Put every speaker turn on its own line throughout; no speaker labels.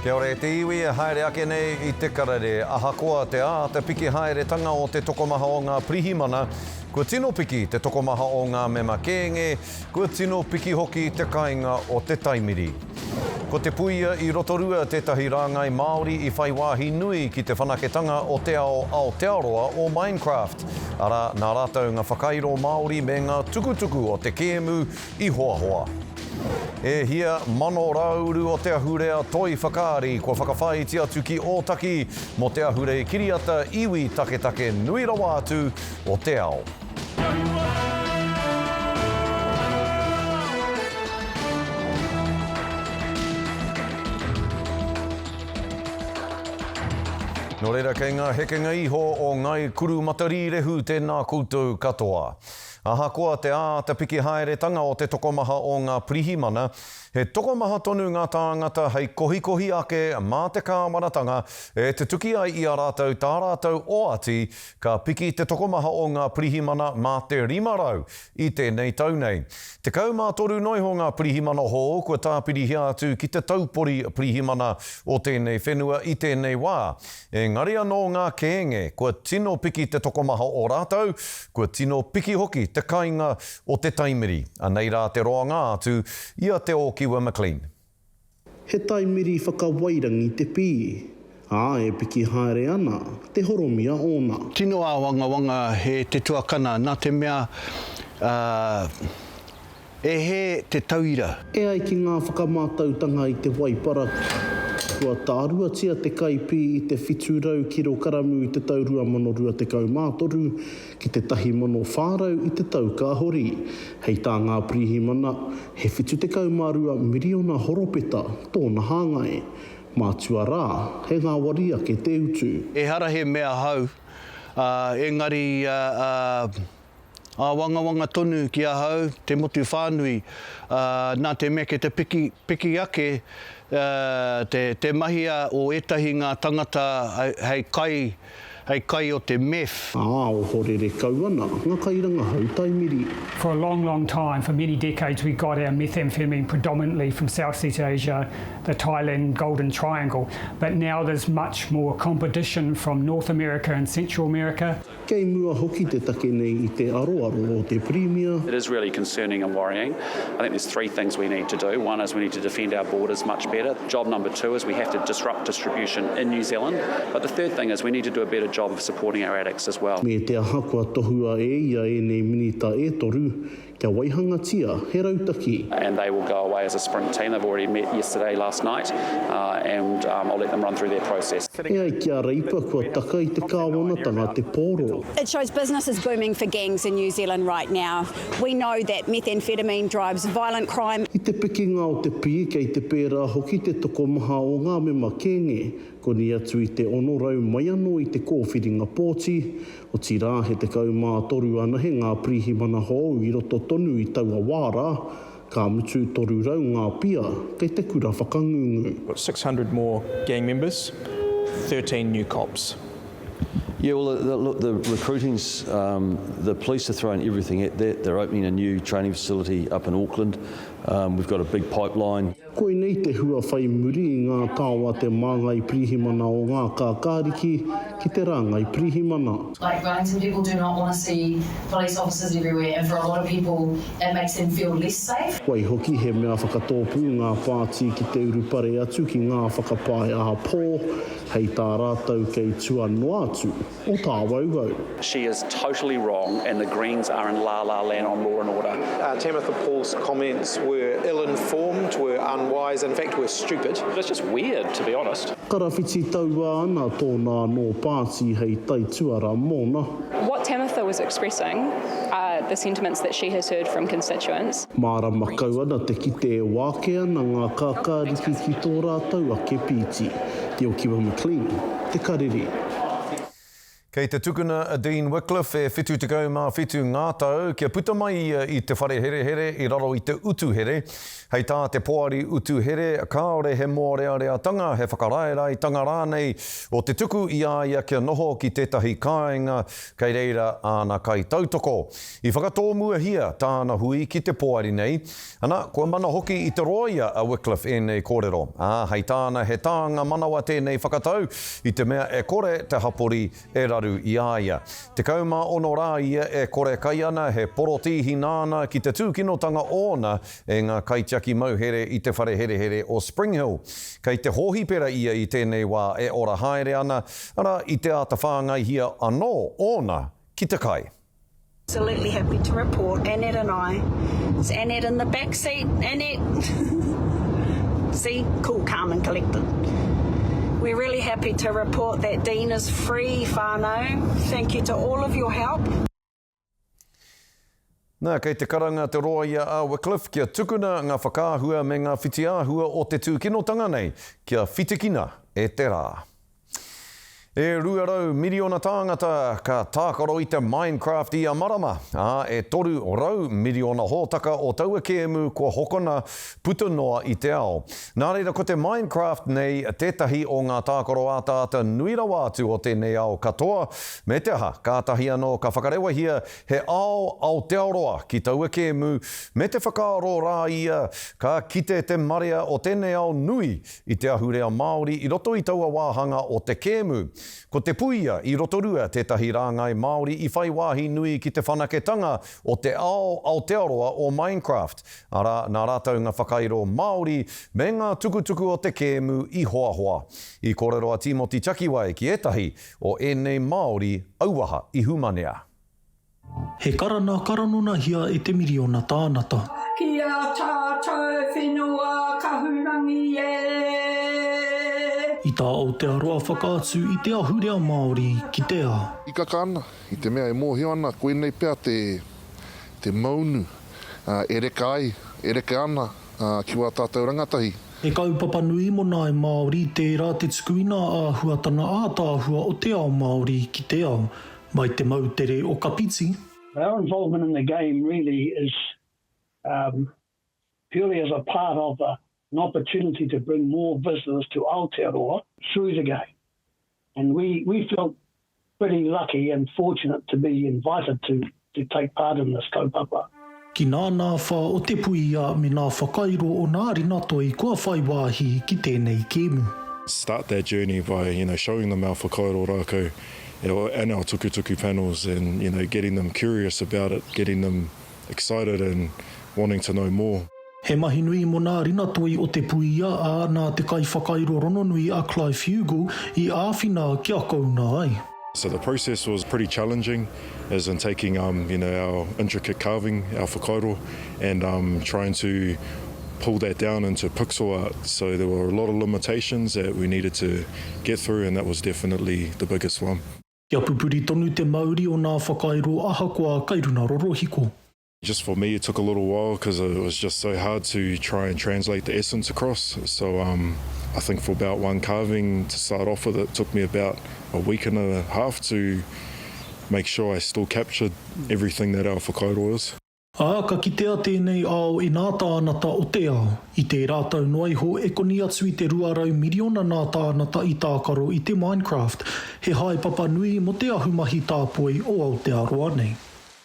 Kia ora te iwi, haere ake nei I te karere. Ahakoa te te piki haere tanga o te tokomaha o ngā prihimana. Kua tino piki te tokomaha o ngā mema kēnge. Kua tino piki hoki te kāinga o te taimiri. Ko te Puia I rotorua tētahi rāngai Māori I whai wāhi nui ki te whanaketanga o te ao Aotearoa o Minecraft. Ara, nā rātou ngā whakairo Māori me ngā tukutuku o te kēmu I hoahoa. E hia mano rauru o te ahurea toi whakaari kua whakawhai ti atu ki Ōtaki mo te ahure kiriata iwi take nui rawa atu o te ao. Nō reira kei ngā hekenga iho o ngai kuru matarirehu tēnā koutou katoa. Ahakoa te piki haere tanga o te tokomaha o ngā prihimana. He tokomaha tonu ngā tāngata hei kohi ake mā te kāmaratanga e te tuki ai I a rātou tā rātou oati ka piki te tokomaha o ngā prihimana mā te rimarau I tēnei tau nei. Te kaumātoru noiho ngā prihimana ho kua tāpiri hia atu ki te taupori prihimana o tēnei whenua I tēnei wā. E ngari anō ngā kēnge, kua tino piki te tokomaha o rātou, kua tino piki hoki te kāinga o te taimiri. Anei rā te roa ngā atu ia te o Kiwa McLean.
He taimiri whakawairangi te pī. E piki haere ana, te horomia ona.
Tino a wanga he te tuakana, nā te mea e he te tauira.
E ai ki ngā whakamātautanga I te waipara. Kua tārua tia te kaipi I te whiturau kiro karamu I te tau 2023 ki te 1,000,000 I te tau kāhori. Hei tā ngā prihimana, he whitu te kaumārua miriona horopeta tōna hāngai. Mātua rā, he ngā wari ake te utu.
E hara he mea hau, engari wanga tonu ki a hau, te motu whānui, nā te mea ke te piki ake, te mahia o etahi ngā tangata hei kai o te meth.
O Huarere kauana, ngā kairanga hau taimiri.
For a long time, for many decades, we got our methamphetamine predominantly from Southeast Asia, the Thailand Golden Triangle. But now there's much more competition from North America and Central America.
Kei mua hoki te take nei I te aroaro o te Premier.
It is really concerning and worrying. I think there's three things we need to do. One is we need to defend our borders much better. Job number two is we have to disrupt distribution in New Zealand. But the third thing is we need to do a better job of supporting our addicts as well.
Me te ahakua tohua ia nei minita toru, kia Wāhanga tia, he Ōtaki.
And they will go away as a sprint team. They've already met last night, and I'll let them run through their process.
E ai kia reipa kua taka I te kāwanatanga te pōro.
It shows business is booming for gangs in New Zealand right now. We know that methamphetamine drives violent crime.
I te pikinga o te pi kei te pērā hoki te tokomaha o ngā mema kēnge, ko ni atu I te onorau mai anō I te kōwhiringa pōti, o tirā he te kaumātoru ana he ngā prihimana hou I roto tonu I taua wāra, ka mutu toru rau ngā pia kei te kura whakangungu.
Got 600 more gang members, 13 new cops.
Yeah, well, the recruiting's, the police are throwing everything at that. They're opening a new training facility up in Auckland. We've got a big pipeline.
Koe nei te hua whai muri I ngā tāua te māngai prihimana o ngā kākāriki ki te rāngai prihimana.
Like Wellington people do not want to see police officers everywhere, and for a lot of people it makes them feel less safe.
Wai hoki he mea whakatōpu ngā pāti ki te urupare atu ki ngā whakapae aha pō, hei tā rātau kei tuanua atu o tā waugau.
She is totally wrong, and the Greens are in la-la land on law and order.
Tamitha Paul's comments were ill-informed, were unwise, in fact were stupid.
It's just weird, to be honest.
Karawhiti taua ana tōna no pāti hei taituara mōna.
What Tamitha was expressing are the sentiments that she has heard from constituents.
Māra makau ana te kite e wāke ana ngā kākāriki ki tō rātau ake pīti. Te o Kiwa McLean, te Karere.
Kei te tukuna Dean Wycliffe whitu te kau mā whitu ngā tau, kia puta mai I te whare here I raro I te utu here. Hei tā te poari utu here, kāore he mōreareatanga, he whakaraerai tanga rānei o te tuku ia kia noho ki tētahi kāinga, kei reira āna kai tautoko. I whakatōmua hia tāna hui ki te poari nei, ana kua mana hoki I te roia a Wycliffe e nei kōrero. Hei tāna he tānga manawa tēnei whakatau, I te mea e kore te hapori e raru I aia. Te kauma ono rā ia e kore kai ana he porotihi nāna ki te tūkinotanga ōna e ngā kaitiaki mauhere I te whare here o Spring Hill. Kei te hohi pera ia I tēnei wā e ora haere ana, ara I te ata whāngai hia anō ōna ki te kai.
Absolutely happy to report, Annette and I. It's Annette in the back seat. Annette. See, cool, calm and collected. We're really happy to report that Dean is free, whānau. Thank you to all of your help.
Nā, kei te karanga te roa ia a Wycliffe, kia tukuna ngā whakāhua me ngā whitiāhua o te tūkinotanga nei, kia whitikina e te rā. E ruarau miliona tāngata ka tākaro I te Minecraft I a marama. E toru rau miliona hōtaka o taua kēmu kua hokona puta noa I te ao. Nā reira ko te Minecraft nei tētahi o ngā tākaro ātāta nui rawa atu o tēnei ao katoa. Me te aha, kātahi anō ka whakarewa hia he ao Aotearoa ki taua kēmu. Me te whakaaro rā ia ka kite te marea o tēnei ao nui I te ahurea Māori I roto I taua Wāhanga o te kēmu. Ko te Puia I rotorua tētahi rāngai Māori I whai wāhi nui ki te whanaketanga o te ao Aotearoa o Minecraft. Ara, nā rātau ngā whakairo Māori me ngā tukutuku o te kēmu I hoahoa. I kōreroa Timoti Chakiwai ki etahi o enei Māori auaha I humanea.
He karanona hia e te miliona tānata.
Kia tātou whenua kahurangi
I tā Aotearoa whakaatu I te ahurea Māori ki te a.
I kakana, I te mea e mōhio ana, koe nei pēr te maunu, e reka ai, e reka ana ki wā tātou rangatahi.
E kaupapa nui mona e Māori tērā te tukuina a huatana ātāhua o te ao Māori ki te ao, mai te mautere o Kapiti.
Our involvement in the game really is purely as a part of an opportunity to bring more visitors to Aotearoa through the game. And we felt pretty lucky and fortunate to be invited to take part in this kaupapa.
Ki nāna wha o te Puia me nā whakairo o nā rinatoi kua whai wāhi ki tēnei kēmu.
Start that journey by, showing them our whakairo rākau and our tukutuku panels and, getting them curious about it, getting them excited and wanting to know more.
He mahi nui mo nā rinatoi o te Puia a nā te kai whakairo rono nui a Clive Hugo I āwhina kia kauna ai.
So the process was pretty challenging, as in taking our intricate carving, our whakairo, and trying to pull that down into pixel art. So there were a lot of limitations that we needed to get through, and that was definitely the biggest one.
Kia pupuri tonu te Māori o nā whakairo aha kua kairuna rorohiko.
Just for me, it took a little while because it was just so hard to try and translate the essence across. So I think for about one carving to start off with, it took me about a week and a half to make sure I still captured everything that our whakairo is.
Ka kitea tēnei ao e nā tānata o te ao. I te rātau noiho e koni atu I te ruarau miliona nā tānata I tākaro I te Minecraft. He hae papa nui mo te ahumahi tāpoi o Aotearoa nei.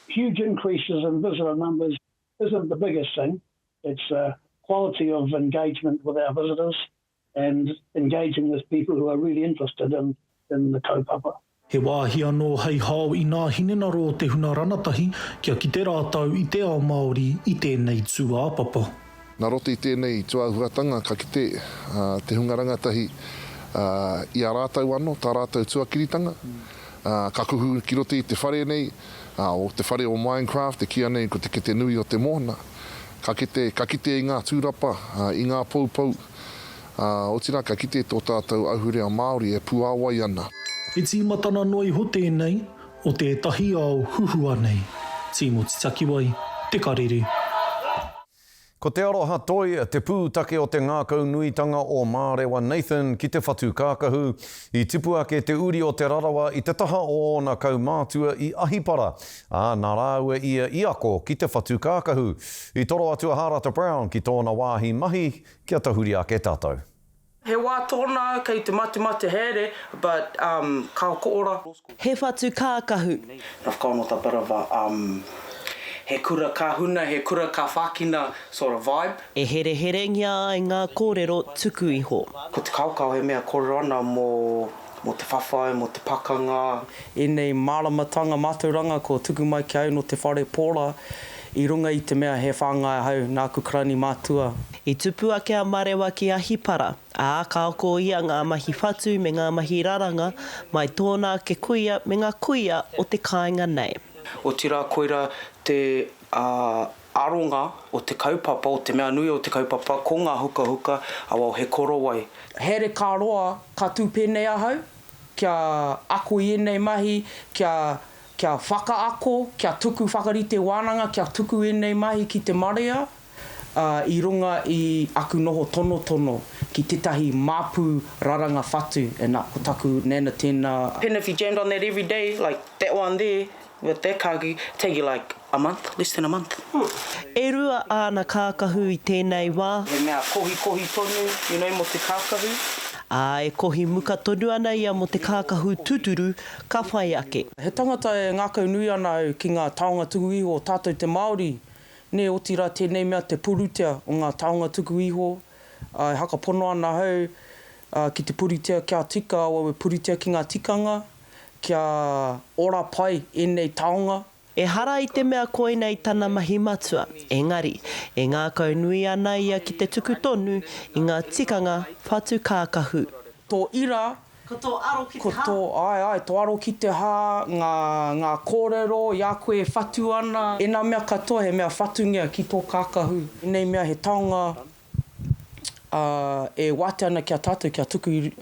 Huge increases in visitor numbers isn't the biggest thing. It's quality of engagement with our visitors and engaging with people who are really interested in the kaupapa.
He wāhi anō hei hao I nā hinenaro o te huna ranatahi kia ki te rātau I te ao Māori I tēnei tū āpapa.
Nā roti I tēnei tuahuatanga ka ki te hunga rangatahi I a rātau anō, tā rātau tuakiritanga. Ka kuhu ki roti I te whare nei, o te whare o Minecraft, te kia nei ko te kete nui o te mōna. Ka kite I ngā tūrapa, I ngā paupau. O tira ka kite tō tātou ahurea Māori e puāwai ana.
E tīmatana noi ho tēnei, o te tahi ao huhua nei. Timoti Chakiwai, te Karere.
Ko te aroha toi te pūtake o te ngākau nuitanga o Mārewa Nathan ki te whatu kākahu I tipu ake te uri o te rarawa I te taha o ona kaumātua I ahipara. Nā rāua ia iako ki te whatu kākahu. I toro atua Harata Brown ki tōna wāhi mahi kia tahuri ake tātou.
He wā tōna kei te mate here, but ka koora.
He whatu kākahu.
I've gone with a bit of a he kura ka huna, he kura ka whakina sort of vibe.
E here ngia ai ngā kōrero tuku iho.
Ko te kaukau he mea kōrero ana mo te whawhai, mo te pakanga. E nei māramatanga mātauranga ko tuku mai ki au no te whare pōra. I runga I te mea he whāngai hau nā kukrani mātua.
I tupu ake a Mārewa ki ahipara, ka oko ia ngā mahi whatu me ngā mahi raranga, mai tōna ke kuia me ngā kuia o te kāinga nei.
O tira koira te aronga o te kaupapa, o te mea nui o te kaupapa, ko ngā huka, awa he koro wai. Here ka roa, ka tū pēnei ahau, kia ako I enei mahi, kia whakaako, kia tuku whakarite wānanga, kia tuku enei mahi ki te marea, I runga I aku noho tono ki tetahi māpū raranga whatu, e nā ko taku nena tēnā. And if you jammed on that every day, like that one there, with that kāki, take you like a month, less than a month.
E rua āna kākahu I tēnei wā.
He mea kohi tonu, you know, mo te kākahu.
E kohi muka tonu ana ia mo te kākahu tuturu, ka whai ake.
He tangata e ngākau nui ana au ki ngā taonga tuku iho o tātou te Māori. Ne o tira tēnei mea te purutia o ngā taonga tuku iho. Haka pono ana hau ki te purutia kia tika, awa we purutia ki ngā tikanga. Kia ora pai enei taonga.
E hara I te mea koina I tana mahi matua. Engari, e ngākau nui ana ia ki te tuku tonu I ngā tikanga whatu kākahu.
Tō ira,
ko tō aro ki te hā.
Tō aro ki te hā, ngā kōrero, ia koe whatu ana. E nā mea katoa he mea whatungia ki tō kākahu. Nei mea he taonga e wate ana kia tātou kia tuku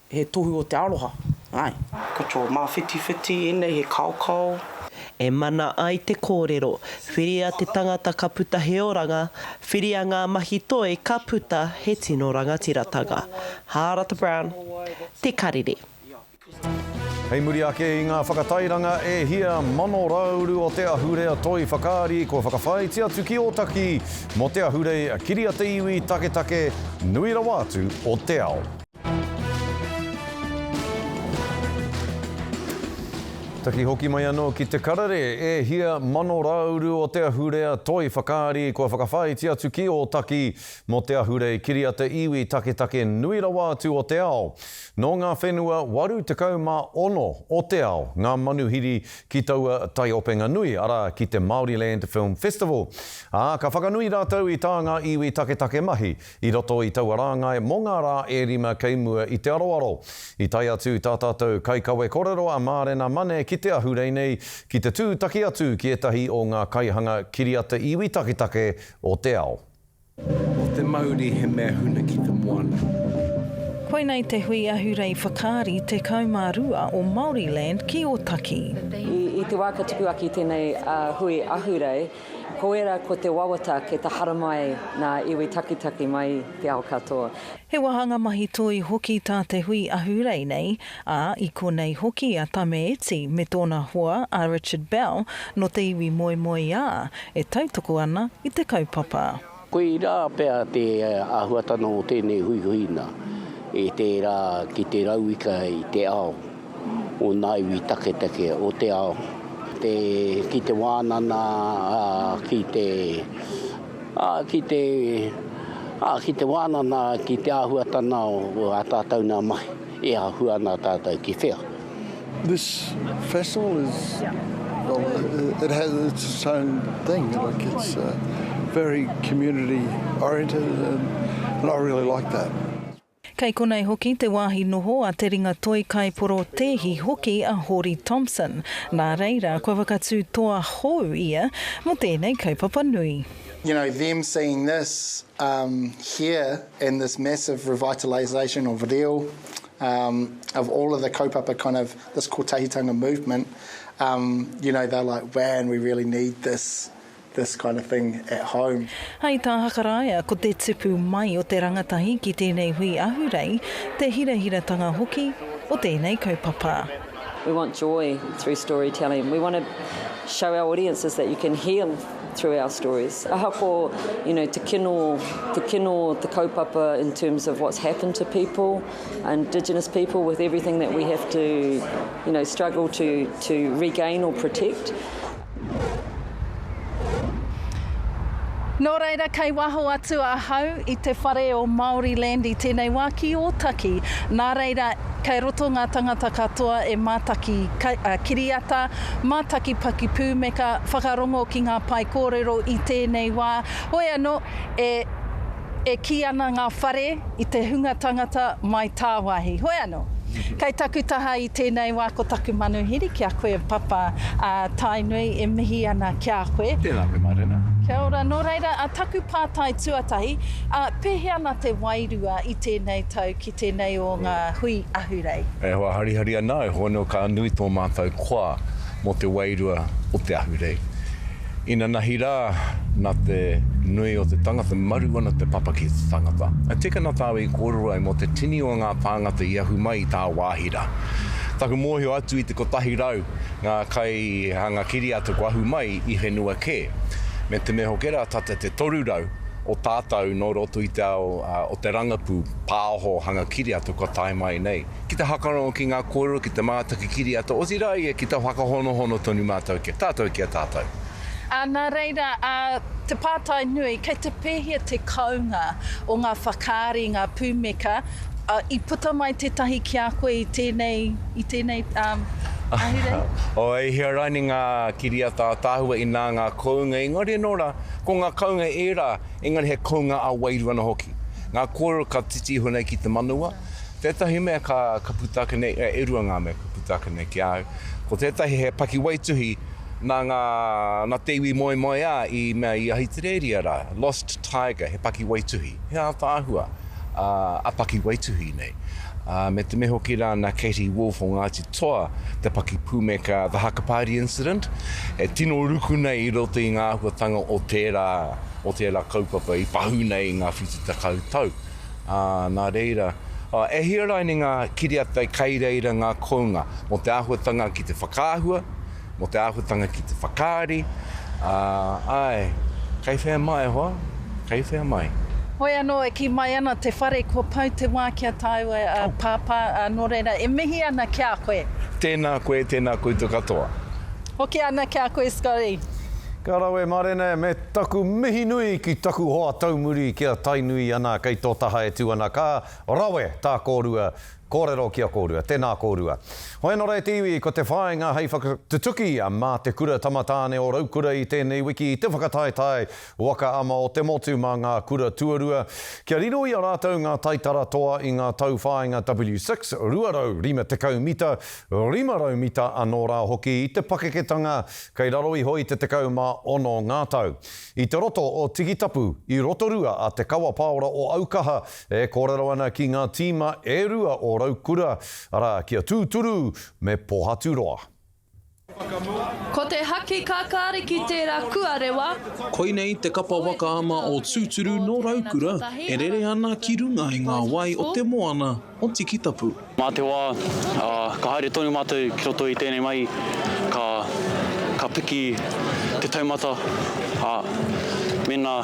he tohu o te aroha. Ko tō mā whiti, enei he kaukau.
E mana ai te kōrero, whiria te tangata ka puta he oranga, whiria ngā mahi toi ka puta he tino rangatirataga. Harata Brown, te karere.
Hei muri ake I ngā whakatairanga e hia mano rauru o te ahurea toi whakaari ko whakawhai atu ki Ōtaki mo te ahurea kiria te iwi take nui rawa atu o te ao. Taki hoki mai anō ki te karere e hia mano rauru o te ahurea toi whakaari ko whakawhai atu ki Ōtaki mo te ahurea kiria te iwi take nui rawa atu o te ao. No ngā whenua waru te kaumā ono o te ao, ngā manuhiri ki taua tai openga nui ara ki te Māoriland Film Festival. Ka whakanui rātou I tā ngā iwi take mahi I roto I taua rāngai mō ngā rā e rima keimua I te aroaro. I tai atu tā tātou kai kawe korero a Mārena Mane ki te ahurei nei ki te tūtaki atu ki etahi o ngā kaihanga kiria te iwi take o te ao.
O te Māori he mea huna ki te moana.
Koinei te hui ahurei whakaari te kaumārua o Māoriland ki Ōtaki.
I te wā ka tuku aki tēnei hui ahurei, ko era ko te wawata ke ta haramai nā iwi take mai te ao katoa.
He wahanga mahi toi hoki tā te hui ahurei nei, I konei hoki a Tame Eti me tōna hoa a Richard Bell no te iwi moe e tautoko ana I te kaupapa.
Koe rā pēr te ahuatana o tēnei huihuina. E te rā ki te rauika I te ao, o nā iwi take o te ao. Ki te wānana, ki te wānana, ki te āhuatana o a tātou nā mai, e ahua nā tātou ki whea.
This festival is, well, it has its own thing, like it's very community oriented and I really like that.
Kei konei hoki te wāhi noho a te ringa toi kaiporo tehi hoki a Hori Thompson. Nā reira, koe wakatū toa hou ia mo tēnei kaupapa nui.
You know, them seeing this here in this massive revitalisation of reo, of all of the kaupapa kind of this kotahitanga movement, you know, they're like, man, we really need this this kind of thing at home.
Hei tā hakaraia, ko te tipu mai o te rangatahi ki tēnei hui ahurei, te hirahiratanga hoki o tēnei kaupapa.
We want joy through storytelling. We want to show our audiences that you can heal through our stories. Ahako, te kino te kaupapa in terms of what's happened to people, Indigenous people, with everything that we have to, struggle to regain or protect.
Nō reira, kei waho atu a hau I te whare o Māori land I tēnei wā ki Ōtaki. Nā reira, kei roto ngā tangata katoa e mātaki kiriata, mātaki paki pūmeka, whakarongo ki ngā pai kōrero I tēnei wā. Hoi anō, e ki ana ngā whare I te hunga tangata mai tāwahi. Hoi anō. Kei takutaha I tēnei wā ko taku manuhiri kia koe papa tainui e mihi ana kia koe.
Tēnā koe marena.
Kia ora, nō reira, a taku pātai tuatahi, pehe ana te wairua I tēnei tau ki tēnei o ngā hui ahurei.
E hoa harihari ana, e hoa no ka nui tō mātou koa mo te wairua o te ahurei. Ina nahi rā, nā te nui o te tangata, maru ana te papa ki te tangata. A tika nā tāu I kōrero ai mo te tini o ngā pāngata I ahu mai I tā wāhira. Taku mōhio atu I te kotahi rau, ngā kai hanga kiri atu ko ahu mai I henua kē. Me te meho kera tata te toru rau o tātou no roto I te ao o te rangapu pāho hanga kiri atu ko tai mai nei. Ki te hakarongo ki ngā kōrero, ki te mātaki kiri atu, o zirai e ki te whakahonohono tonu mātou ki tātou ki a tātou.
Nā reira, te pātai nui, kei te pēhia te kaunga o ngā whakaari, ngā pūmeka, I puta mai te tahi ki a koe I tēnei ahurei?
O e hea raini ngā kiriata tāhua I nā ngā kaunga, engari nora, ko ngā kaunga era, engari he kaunga a wairua na hoki. Ngā kōrero ka titi honei ki te manua, tētahi mea ka putaka nei, e rua ngā mea ka putaka nei ki au. Ko tētahi he paki waituhi, nā te iwi moe moe a I mea I ahitereria rā, Lost Tiger, he paki waituhi. He a tāhua. A paki waituhi nei. Me te meho ki rā nā Katie Wolf o Ngāti Toa, te paki pūmeka The Hakapari Incident, e tino ruku nei I roto I ngā huatanga o tērā kaupapa I pahu nei ngā whitu te kautau. Nā reira, e hia raini ngā kiriata kei reira ngā kounga, mo te āhuatanga ki te whakāhua, mo te āhuatanga ki te whakaari, kei whea mai hoa, kei whea mai.
Hoi anō, e ki mai ana te whare kua pau te wā kia tāu pāpā nō reira, e mihi ana kia koe?
Tēnā koe tu katoa.
Hoki ana kia koe, Scotty.
Ka rawe marena, me taku mihi nui ki taku hoa taumuri kia tainui ana kei tō taha e tuana ka rawe tā kōrua, kōrero kia kōrua, tēnā kōrua. Hoi nō rei te iwi, ko te whāinga hei whakatutuki mā te kura tamatāne o raukura I tēnei wiki I te whakataetai waka ama o te motu mā ngā kura tuarua. Kia riro I a rātou ngā taitara toa I ngā tau whāinga W6, ruarau rima te kaumita, rimarau mita anō rā hoki I te pakeketanga kei raro I hoi te tekau mā ono ngā tau. I te roto o tikitapu I rotorua a te kawa pāora o aukaha e kōrero ana ki ngā tīma e rua o raukura, ara kia tūturu me pohatu roa.
Ko te haki kākāri ki tērā kuarewa.
Koinei te kapa waka ama o tūturu no raukura, e rere ana ki runga I ngā wai o te moana o tikitapu.
Mā te wā, ka haere tonu mātou ki roto I tēnei mai, ka piki te taumata, mena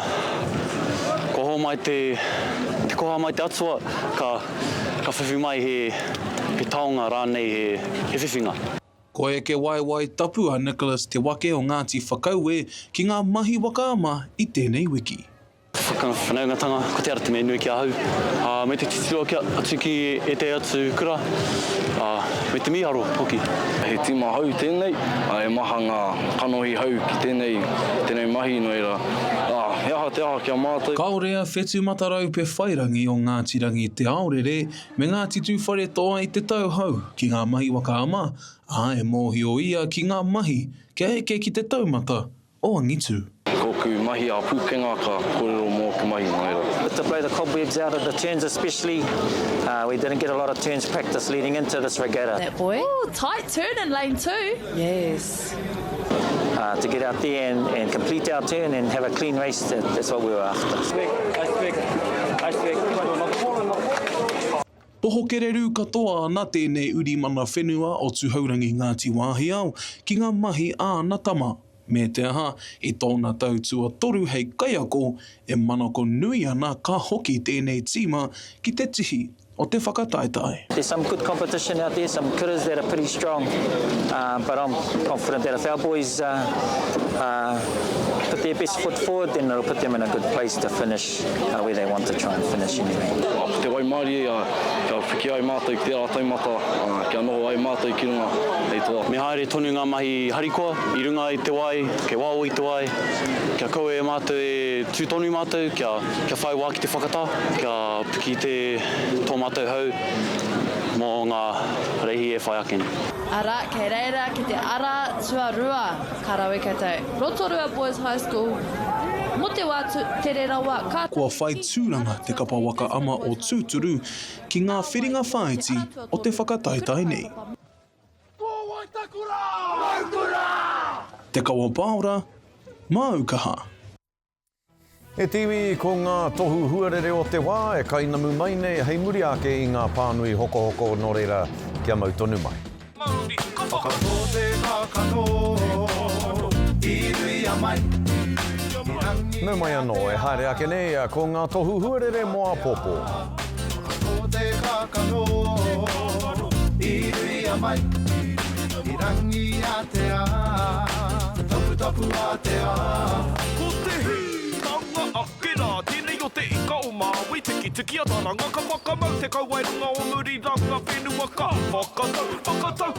koho mai te koha mai te atua, ka whiwhi mai he taonga rānei he whiwhinga.
Ko e ke waiwai tapua Nicholas te wake o Ngāti Whakaue ki ngā mahi waka ama I tēnei wiki.
Whanaungatanga, ko te ara te mea nui ki a hau. Me te titiroa ki atu ki e te atu kura, me te miharo hoki.
He tima hau tēnei, e maha ngā kanohi hau ki tēnei mahi no era. He aha te aha ki a mātou.
Kaorea whetu matarau pe whairangi o Ngāti Rangi te Aorere me Ngāti Tūwhare toa I te tau hau ki ngā mahi waka ama, e mōhio ia ki ngā mahi kia eke ki te taumata o Angitu.
Koku mahi a pūkenga ka kōrero mō ki mahi no era.
To blow the cobwebs out of the turns especially, we didn't get a lot of turns practice leading into this regatta.
That boy. Oh, tight turn in lane 2.
Yes. to get out there and complete our turn and have a clean race. That's what we were after.
Pohokereru katoa ana tēnei uri mana whenua o Tūhaurangi Ngāti Wāhiao ki ngā mahi āna tama. Me te aha, I tōna tautua toru hei kaiako e manako nui ana ka hoki tēnei tīma ki te tihi o te whakataetae.
There's some good competition out there, some critters that are pretty strong, but I'm confident that if our boys put their best foot forward, then it'll put them in a good place to finish where they want to try and finish anyway.
Te wai Māori, kia whiki ai mātou ki te ara taumata, kia noho ai mātou ki runga ei toa.
Me haere tonu ngā mahi harikoa, I runga I te wai, ke wāo I te wai, kia koe e mātou e tūtonu mātou, kia whai wā ki te whakata, kia piki te tō mātou hau mō ngā reihi e whai aken.
Ara, kei reira ki te ara tuarua karawe kētai. Rotorua Boys High School. Mo te wā te re rawa ka...
Kua whai tūranga te kapa waka ama o tūturu ki ngā whiringa whaiti o te whakataetae nei. Te kawa pāora, māukaha.
E tiwi ko ngā tohu huarere o te wā e kainamu mai nei hei muri ake I ngā pānui hoko hoko no reira kia mau tonu mai. Nau mai anō e haere ake nei ko ngā tohu huarere moa popo.
Tēnei o te ika o Māui, tiki a taranga, ka whakamau te kauairunga o muri ranga, whenua ka whakatau,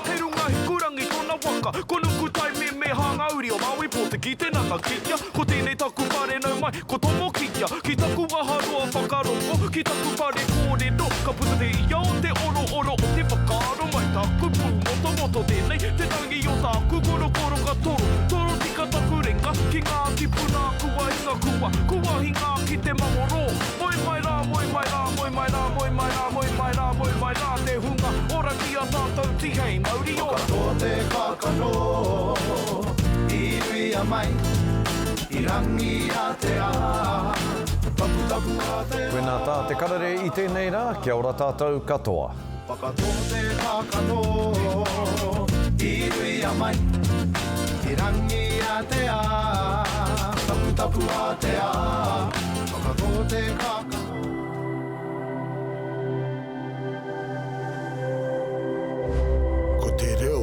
he runga hikurangi tōna waka, ko nuku tai me hangauri o Māui, po te ki te nanga kia, ko tēnei taku pare nau mai, ko tomo kia, ki taku aharoa whakarongo, ki taku pare kōrero, ka puta te ia o te oro o te whakaro mai, taku pū moto tēnei, te tangi o taku koro ka toro tika taku renga, ki ngā kipuna kua hinga kua hinga ki te mamoro, moi mai rā, te hunga, ora ki a tātou tihei mauri o. Katoa te kākano, I rui a mai, I rangi a te a, tapu a te a.
Koe nā tā te karere I tēnei rā, kia ora tātou katoa.
Katoa te kākano, I rui a mai, I rangi a te a, tapu a te a, katoa te kākano.
Ko te reo